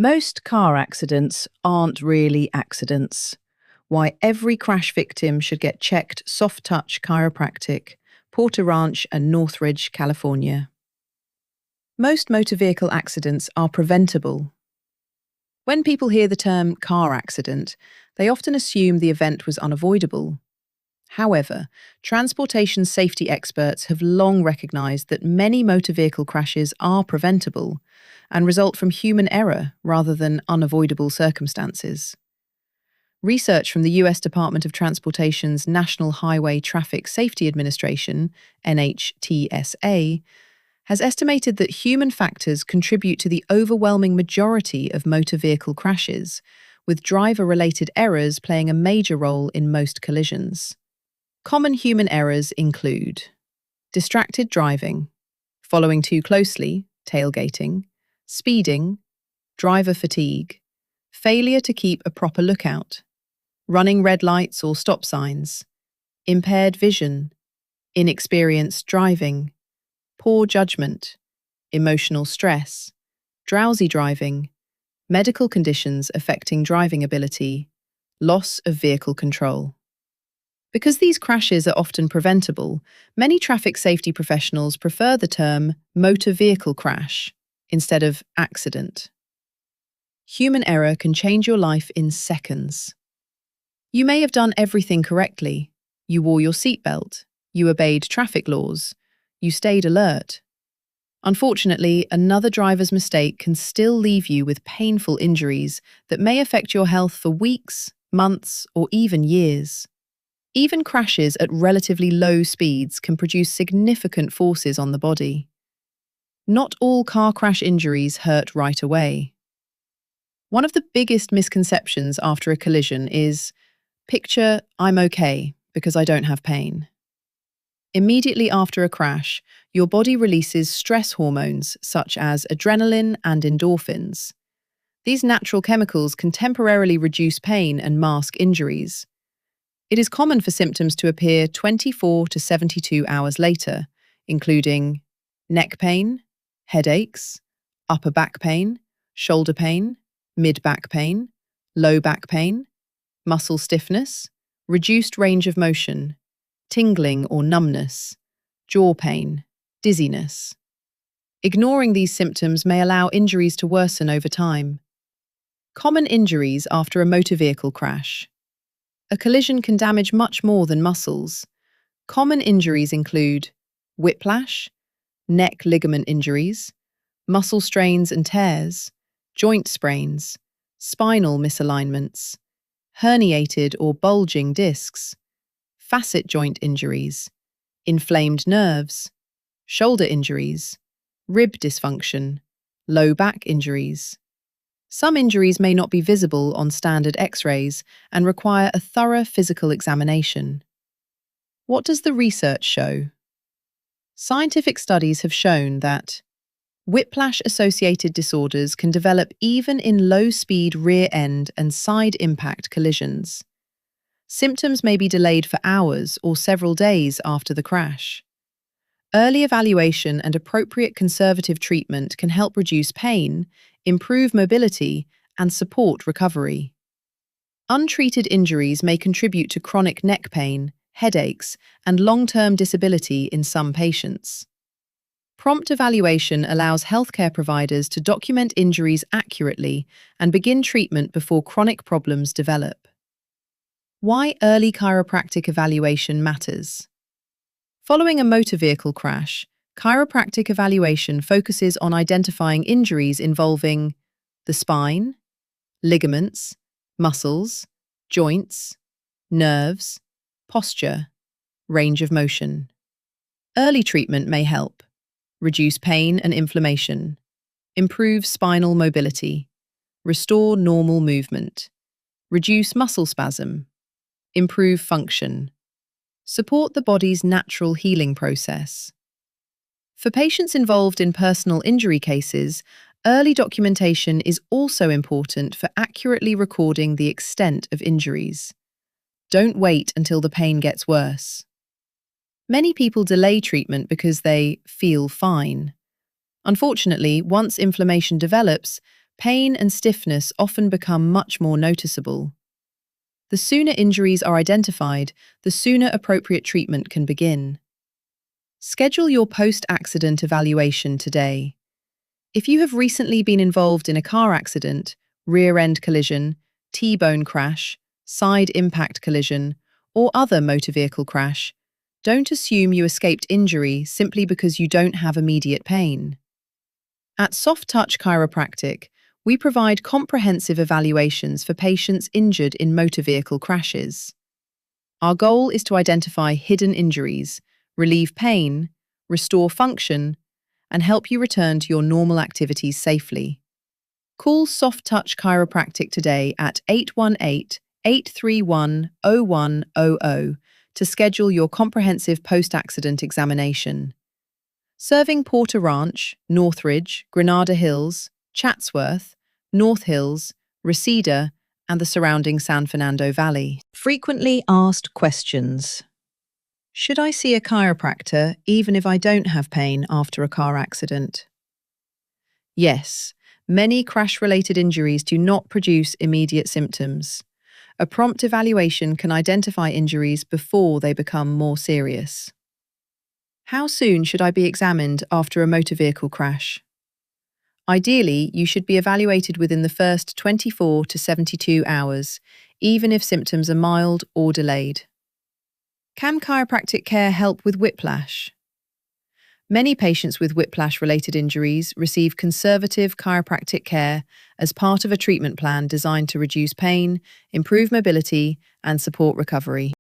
Most car accidents aren't really accidents. Why every crash victim should get checked Soft Touch Chiropractic, Porter Ranch and Northridge, California. Most motor vehicle accidents are preventable. When people hear the term car accident, they often assume the event was unavoidable. However, transportation safety experts have long recognized that many motor vehicle crashes are preventable and result from human error rather than unavoidable circumstances. Research from the US Department of Transportation's National Highway Traffic Safety Administration, NHTSA, has estimated that human factors contribute to the overwhelming majority of motor vehicle crashes, with driver-related errors playing a major role in most collisions. Common human errors include distracted driving, following too closely, tailgating, speeding, driver fatigue, failure to keep a proper lookout, running red lights or stop signs, impaired vision, inexperienced driving, poor judgment, emotional stress, drowsy driving, medical conditions affecting driving ability, loss of vehicle control. Because these crashes are often preventable, many traffic safety professionals prefer the term motor vehicle crash instead of accident. Human error can change your life in seconds. You may have done everything correctly. You wore your seatbelt. You obeyed traffic laws. You stayed alert. Unfortunately, another driver's mistake can still leave you with painful injuries that may affect your health for weeks, months, or even years. Even crashes at relatively low speeds can produce significant forces on the body. Not all car crash injuries hurt right away. One of the biggest misconceptions after a collision is, picture, I'm okay because I don't have pain. Immediately after a crash, your body releases stress hormones such as adrenaline and endorphins. These natural chemicals can temporarily reduce pain and mask injuries. It is common for symptoms to appear 24 to 72 hours later, including neck pain, headaches, upper back pain, shoulder pain, mid-back pain, low back pain, muscle stiffness, reduced range of motion, tingling or numbness, jaw pain, dizziness. Ignoring these symptoms may allow injuries to worsen over time. Common injuries after a motor vehicle crash. A collision can damage much more than muscles. Common injuries include whiplash, neck ligament injuries, muscle strains and tears, joint sprains, spinal misalignments, herniated or bulging discs, facet joint injuries, inflamed nerves, shoulder injuries, rib dysfunction, low back injuries. Some injuries may not be visible on standard X-rays and require a thorough physical examination. What does the research show? Scientific studies have shown that whiplash-associated disorders can develop even in low-speed rear-end and side impact collisions. Symptoms may be delayed for hours or several days after the crash. Early evaluation and appropriate conservative treatment can help reduce pain, improve mobility, and support recovery. Untreated injuries may contribute to chronic neck pain, headaches, and long-term disability in some patients. Prompt evaluation allows healthcare providers to document injuries accurately and begin treatment before chronic problems develop. Why early chiropractic evaluation matters. Following a motor vehicle crash, chiropractic evaluation focuses on identifying injuries involving the spine, ligaments, muscles, joints, nerves, posture, range of motion. Early treatment may help reduce pain and inflammation, improve spinal mobility, restore normal movement, reduce muscle spasm, improve function, support the body's natural healing process. For patients involved in personal injury cases, early documentation is also important for accurately recording the extent of injuries. Don't wait until the pain gets worse. Many people delay treatment because they feel fine. Unfortunately, once inflammation develops, pain and stiffness often become much more noticeable. The sooner injuries are identified, the sooner appropriate treatment can begin. Schedule your post-accident evaluation today. If you have recently been involved in a car accident, rear-end collision, T-bone crash, side impact collision, or other motor vehicle crash, don't assume you escaped injury simply because you don't have immediate pain. At Soft Touch Chiropractic, we provide comprehensive evaluations for patients injured in motor vehicle crashes. Our goal is to identify hidden injuries, relieve pain, restore function, and help you return to your normal activities safely. Call Soft Touch Chiropractic today at 818-831-0100 to schedule your comprehensive post-accident examination. Serving Porter Ranch, Northridge, Granada Hills, Chatsworth, North Hills, Reseda, and the surrounding San Fernando Valley. Frequently asked questions. Should I see a chiropractor even if I don't have pain after a car accident? Yes, many crash-related injuries do not produce immediate symptoms. A prompt evaluation can identify injuries before they become more serious. How soon should I be examined after a motor vehicle crash? Ideally, you should be evaluated within the first 24 to 72 hours, even if symptoms are mild or delayed. Can chiropractic care help with whiplash? Many patients with whiplash-related injuries receive conservative chiropractic care as part of a treatment plan designed to reduce pain, improve mobility, and support recovery.